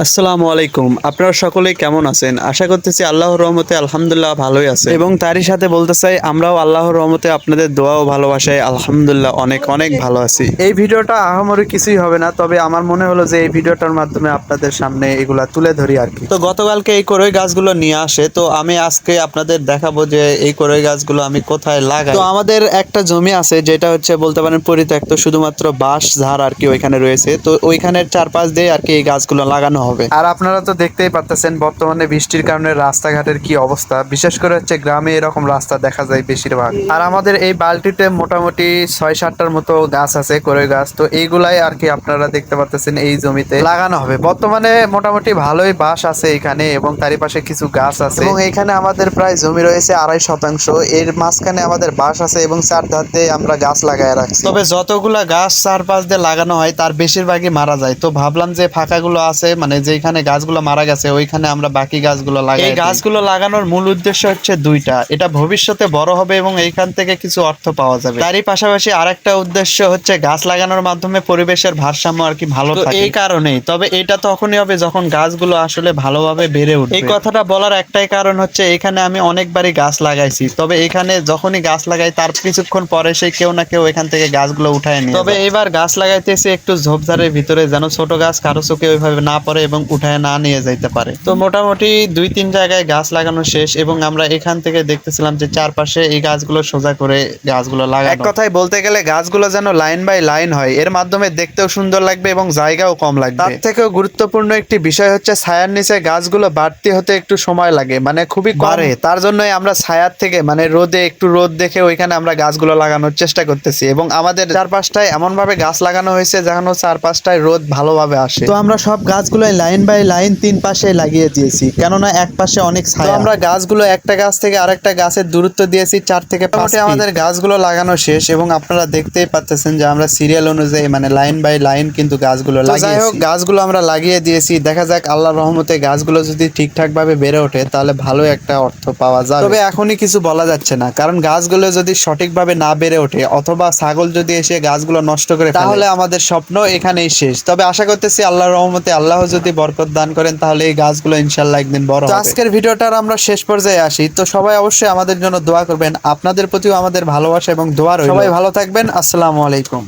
আসসালামু আলাইকুম। আপনারা সকলেই কেমন আছেন? আশা করতেছি আল্লাহর রহমতে আলহামদুলিল্লাহ ভালোই আছে এবং তারই সাথে বলতে চাই আমরাও আল্লাহর রহমতে আপনাদের দোয়া ও ভালোবাসায় আলহামদুলিল্লাহ অনেক অনেক ভালো আছি। এই ভিডিওটা আহামরি কিছুই হবে না, তবে আমার মনে হলো যে এই ভিডিওটার মাধ্যমে আপনাদের সামনে এগুলা তুলে ধরি আর কি। তো গতকালকে এই কড়ই গাছগুলো নিয়ে আসে, তো আমি আজকে আপনাদের দেখাবো যে এই কড়ই গাছগুলো আমি কোথায় লাগাই। তো আমাদের একটা জমি আছে যেটা হচ্ছে বলতে পারেন পরিত্যক্ত, শুধুমাত্র বাঁশ ঝাড় আর কি ওইখানে রয়েছে। তো ওইখানের চারপাশ দিয়ে আর কি এই গাছগুলো লাগানো হবে। আর আপনারা তো দেখতেই পাচ্ছেন বর্তমানে বৃষ্টির কারণে রাস্তাঘাটের কি অবস্থা, বিশেষ করে হচ্ছে গ্রামে এরকম রাস্তা দেখা যায় বেশিরভাগ। আর আমাদের এই বালতিতে মোটামুটি 6-7টার মতো গাছ আছে, কড়ই গাছ। তো এইগুলাই আর কি আপনারা দেখতে পাচ্ছেন এই জমিতে লাগানো হবে। বর্তমানে মোটামুটি ভালোই বাঁশ আছে এখানে এবং তারই পাশে কিছু গাছ আছে এবং এখানে আমাদের প্রায় জমি রয়েছে 2.5 শতাংশ। এর মাঝখানে আমাদের বাঁশ আছে এবং চার ধার দিয়ে আমরা গাছ লাগায় রাখছি। তবে যতগুলা গাছ চারপাশ দিয়ে লাগানো হয় তার বেশিরভাগই মারা যায়। তো ভাবলাম যে ফাঁকাগুলো আছে, মানে যেখানে গাছগুলো মারা গেছে ওইখানে আমরা বাকি গাছগুলো লাগাই। এই গাছগুলো লাগানোর মূল উদ্দেশ্য হচ্ছে দুইটা, এটা ভবিষ্যতে বড় হবে এবং এইখান থেকে কিছু অর্থ পাওয়া যাবে। তারই পাশাপাশি আরেকটা উদ্দেশ্য হচ্ছে গাছ লাগানোর মাধ্যমে পরিবেশের ভারসাম্য আর কি ভালো থাকে। এই কারণেই, তবে এটা তখনই হবে যখন গাছগুলো আসলে ভালোভাবে বেড়ে উঠবে। এই কথাটা বলার একটাই কারণ হচ্ছে এখানে আমি অনেকবারই গাছ লাগাইছি, তবে এখানে যখনই গাছ লাগাই তার কিছুক্ষণ পরে সেই কেউ না কেউ এখান থেকে গাছগুলো উঠায় নিয়ে। তবে এবার গাছ লাগাইতেছি একটু ঝোপঝাড়ের ভিতরে, যেন ছোট গাছ কারো চোখে ওইভাবে না পড়ে এবং উঠায় না নিয়ে যাইতে পারে। তো মোটামুটি 2-3 জায়গায় গাছ লাগানো শেষ এবং আমরা এখান থেকে দেখতেছিলাম যে চারপাশে এই গাছগুলো সোজা করে গাছগুলো লাগানো। এক কথায় বলতে গেলে গাছগুলো যেন লাইন বাই লাইন হয়, এর মাধ্যমে দেখতেও সুন্দর লাগবে এবং জায়গাও কম লাগবে। তার থেকেও গুরুত্বপূর্ণ একটি বিষয় হচ্ছে ছায়ার নিচে গাছগুলো বাড়তি হতে একটু সময় লাগে, মানে খুবই বাড়ে। তার জন্যই আমরা ছায়ার থেকে মানে রোদে একটু রোদ দেখে ওইখানে আমরা গাছগুলো লাগানোর চেষ্টা করতেছি এবং আমাদের চারপাশটায় এমন ভাবে গাছ লাগানো হয়েছে যেন চারপাশটায় রোদ ভালোভাবে আসে। তো আমরা সব গাছগুলো লাইন বাই লাইন 3 পাশে লাগিয়ে দিয়েছি, কেননা এক পাশে অনেক ছায়া। আমরা গাছগুলো একটা গাছ থেকে আরেকটা গাছের দূরত্ব দিয়েছি 4 থেকে 5 ফিট। আমাদের গাছগুলো লাগানো শেষ এবং আপনারা দেখতেই পাচ্ছেন যে আমরা সিরিয়াল অনুযায়ী মানে লাইন বাই লাইন কিন্তু গাছগুলো লাগিয়েছি। যাই হোক, গাছগুলো আমরা লাগিয়ে দিয়েছি, দেখা যাক আল্লাহর রহমতে গাছগুলো যদি ঠিকঠাক ভাবে বেড়ে ওঠে তাহলে ভালো একটা অর্থ পাওয়া যাবে। তবে এখনই কিছু বলা যাচ্ছে না, কারণ গাছগুলো যদি সঠিকভাবে না বেড়ে ওঠে অথবা ছাগল যদি এসে গাছগুলো নষ্ট করে তাহলে আমাদের স্বপ্ন এখানেই শেষ। তবে আশা করতেছি আল্লাহর রহমতে আল্লাহ যদি বরকত দান করেন তাহলে এই গাছগুলো ইনশাআল্লাহ একদিন বড় হবে। আজকের ভিডিওটার আমরা শেষ পর্যায়ে আসি, তো সবাই অবশ্যই আমাদের জন্য দোয়া করবেন। আপনাদের প্রতিও আমাদের ভালোবাসা এবং দোয়া রইল। সবাই ভালো থাকবেন। আসসালামু আলাইকুম।